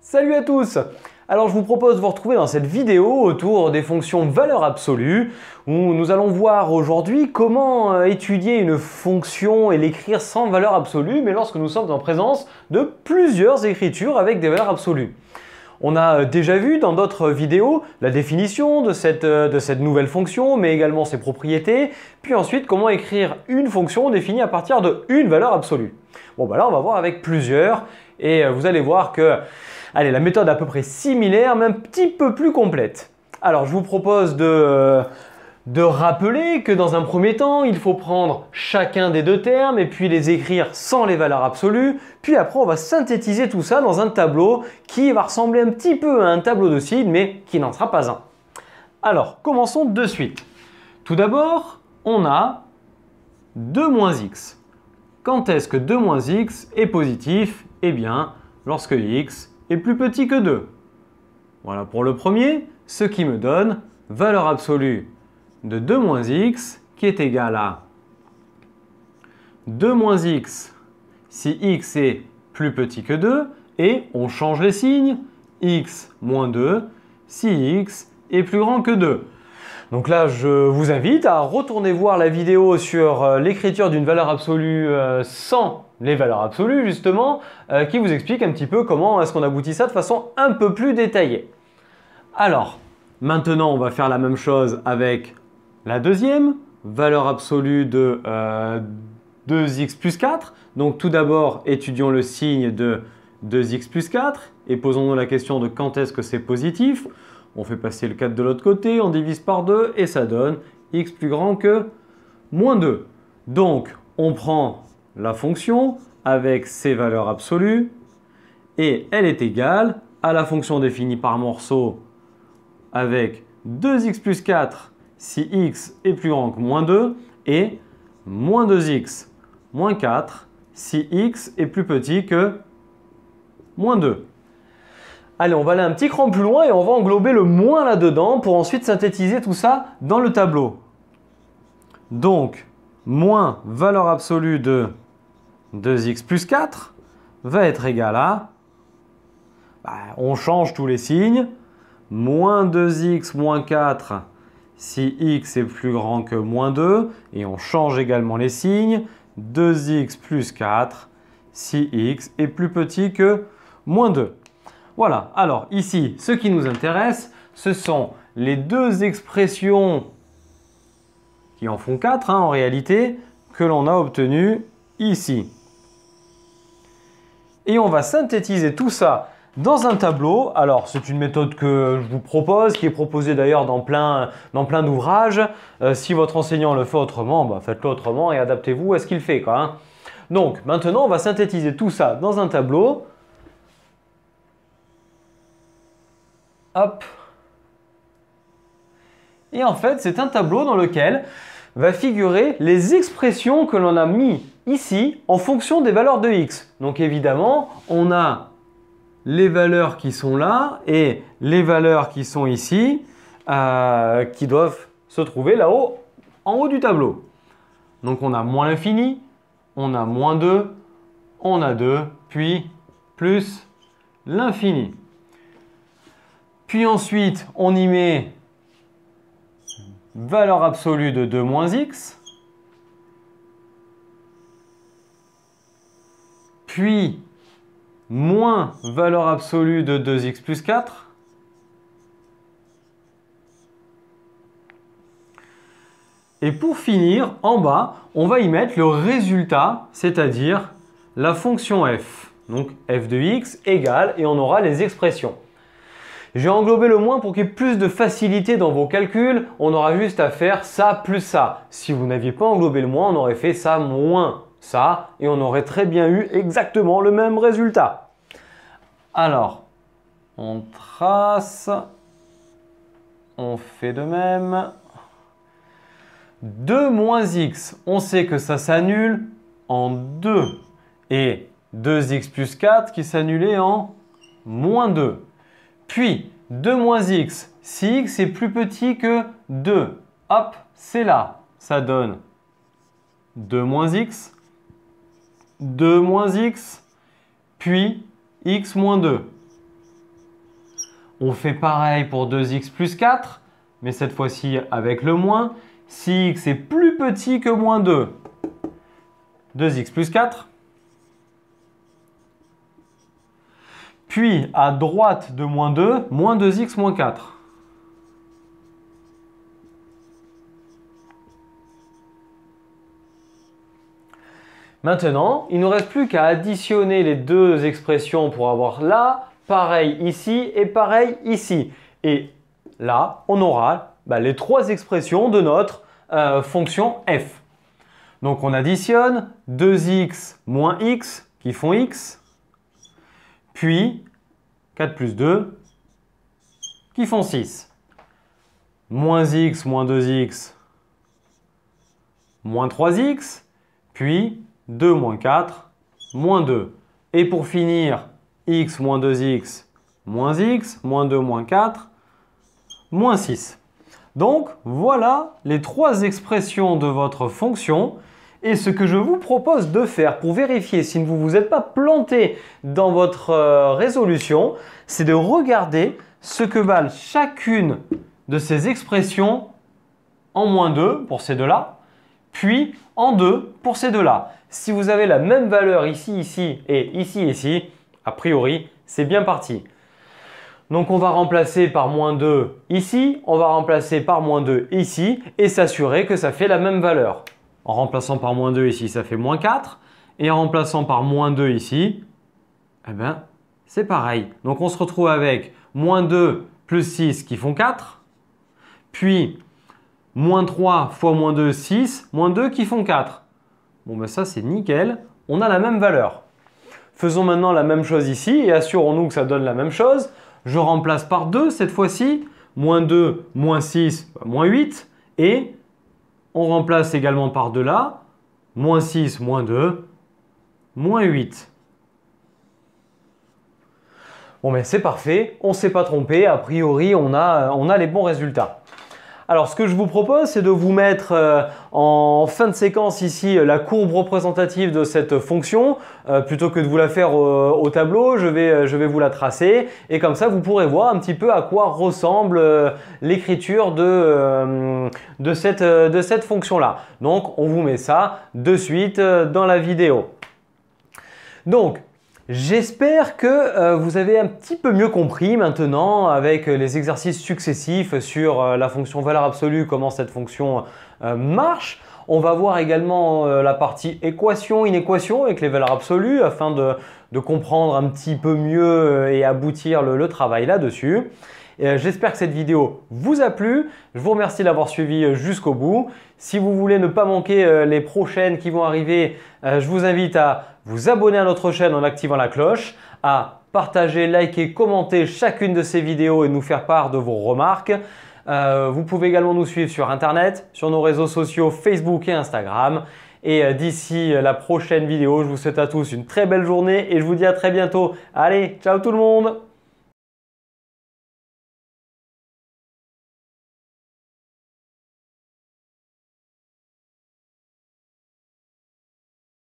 Salut à tous! Alors je vous propose de vous retrouver dans cette vidéo autour des fonctions valeur absolue où nous allons voir aujourd'hui comment étudier une fonction et l'écrire sans valeur absolue mais lorsque nous sommes en présence de plusieurs écritures avec des valeurs absolues. On a déjà vu dans d'autres vidéos la définition de cette nouvelle fonction, mais également ses propriétés, puis ensuite comment écrire une fonction définie à partir d'une valeur absolue. Bon, bah là on va voir avec plusieurs, et vous allez voir que la méthode est à peu près similaire, mais un petit peu plus complète. Alors je vous propose de rappeler que dans un premier temps, il faut prendre chacun des deux termes et puis les écrire sans les valeurs absolues. Puis après, on va synthétiser tout ça dans un tableau qui va ressembler un petit peu à un tableau de Sid, mais qui n'en sera pas un. Alors, commençons de suite. Tout d'abord, on a 2 moins x. Quand est-ce que 2 moins x est positif? Eh bien, lorsque x est plus petit que 2. Voilà pour le premier, ce qui me donne valeur absolue de 2 moins x qui est égal à 2 moins x si x est plus petit que 2 et on change les signes, x moins 2 si x est plus grand que 2. Donc là, je vous invite à retourner voir la vidéo sur l'écriture d'une valeur absolue sans les valeurs absolues justement, qui vous explique un petit peu comment est-ce qu'on aboutit ça de façon un peu plus détaillée. Alors, maintenant on va faire la même chose avec la deuxième, valeur absolue de 2x plus 4. Donc tout d'abord, étudions le signe de 2x plus 4 et posons-nous la question de quand est-ce que c'est positif. On fait passer le 4 de l'autre côté, on divise par 2 et ça donne x plus grand que moins 2. Donc on prend la fonction avec ses valeurs absolues et elle est égale à la fonction définie par morceau avec 2x plus 4 si x est plus grand que moins 2 et moins 2x moins 4 si x est plus petit que moins 2. Allez, on va aller un petit cran plus loin et on va englober le moins là-dedans pour ensuite synthétiser tout ça dans le tableau. Donc, moins valeur absolue de 2x plus 4 va être égal à, on change tous les signes, moins 2x moins 4 si x est plus grand que moins 2 et on change également les signes, 2x plus 4 si x est plus petit que moins 2. Voilà, alors ici, ce qui nous intéresse, ce sont les deux expressions qui en font 4 en réalité, que l'on a obtenues ici. Et on va synthétiser tout ça dans un tableau. Alors, c'est une méthode que je vous propose, qui est proposée d'ailleurs dans plein d'ouvrages. Si votre enseignant le fait autrement, faites-le autrement et adaptez-vous à ce qu'il fait, quoi, hein. Donc, maintenant, on va synthétiser tout ça dans un tableau. Hop. Et en fait, c'est un tableau dans lequel va figurer les expressions que l'on a mis ici en fonction des valeurs de x. Donc évidemment, on a les valeurs qui sont là et les valeurs qui sont ici qui doivent se trouver là-haut, en haut du tableau. Donc on a moins l'infini, on a moins 2, on a 2, puis plus l'infini. Puis ensuite, on y met valeur absolue de 2 moins x, puis moins valeur absolue de 2x plus 4, et pour finir, en bas, on va y mettre le résultat, c'est-à-dire la fonction f. Donc f de x égale, et on aura les expressions. J'ai englobé le moins pour qu'il y ait plus de facilité dans vos calculs. On aura juste à faire ça plus ça. Si vous n'aviez pas englobé le moins, on aurait fait ça moins ça et on aurait très bien eu exactement le même résultat. Alors, on trace, on fait de même. 2 moins x, on sait que ça s'annule en 2 et 2x plus 4 qui s'annulait en moins 2. Puis 2 moins x, si x est plus petit que 2, hop, c'est là, ça donne 2 moins x, 2 moins x, puis x moins 2. On fait pareil pour 2x plus 4, mais cette fois-ci avec le moins. Si x est plus petit que moins 2, 2x plus 4. Puis à droite de moins 2, moins 2x moins 4. Maintenant, il ne nous reste plus qu'à additionner les deux expressions pour avoir là, pareil ici et pareil ici. Et là, on aura les trois expressions de notre fonction f. Donc on additionne 2x moins x qui font x, puis 4 plus 2 qui font 6. Moins x moins 2x moins 3x, puis 2 moins 4, moins 2. Et pour finir, x moins 2x, moins x, moins 2 moins 4, moins 6. Donc, voilà les trois expressions de votre fonction. Et ce que je vous propose de faire pour vérifier si vous ne vous êtes pas planté dans votre résolution, c'est de regarder ce que valent chacune de ces expressions en moins 2 pour ces deux-là, puis en 2 pour ces deux-là. Si vous avez la même valeur ici, ici et ici, ici, a priori, c'est bien parti. Donc on va remplacer par moins 2 ici, on va remplacer par moins 2 ici et s'assurer que ça fait la même valeur. En remplaçant par moins 2 ici, ça fait moins 4. Et en remplaçant par moins 2 ici, eh ben, c'est pareil. Donc on se retrouve avec moins 2 plus 6 qui font 4. Puis moins 3 fois moins 2, 6. Moins 2 qui font 4. Bon, ben ça, c'est nickel. On a la même valeur. Faisons maintenant la même chose ici et assurons-nous que ça donne la même chose. Je remplace par 2 cette fois-ci. Moins 2, moins 6, moins 8. Et on remplace également par 2 là. Moins 6, moins 2, moins 8. Bon, mais c'est parfait. On ne s'est pas trompé. A priori, on a les bons résultats. Alors, ce que je vous propose, c'est de vous mettre en fin de séquence ici la courbe représentative de cette fonction. Plutôt que de vous la faire au tableau, je vais vous la tracer. Et comme ça, vous pourrez voir un petit peu à quoi ressemble l'écriture de cette fonction-là. Donc, on vous met ça de suite dans la vidéo. Donc, j'espère que vous avez un petit peu mieux compris maintenant avec les exercices successifs sur la fonction valeur absolue, comment cette fonction marche. On va voir également la partie équation, inéquation avec les valeurs absolues afin de comprendre un petit peu mieux et aboutir le travail là-dessus. J'espère que cette vidéo vous a plu. Je vous remercie d'avoir suivi jusqu'au bout. Si vous voulez ne pas manquer les prochaines qui vont arriver, je vous invite à vous abonner à notre chaîne en activant la cloche, à partager, liker, commenter chacune de ces vidéos et nous faire part de vos remarques. Vous pouvez également nous suivre sur Internet, sur nos réseaux sociaux Facebook et Instagram. Et d'ici la prochaine vidéo, je vous souhaite à tous une très belle journée et je vous dis à très bientôt. Allez, ciao tout le monde!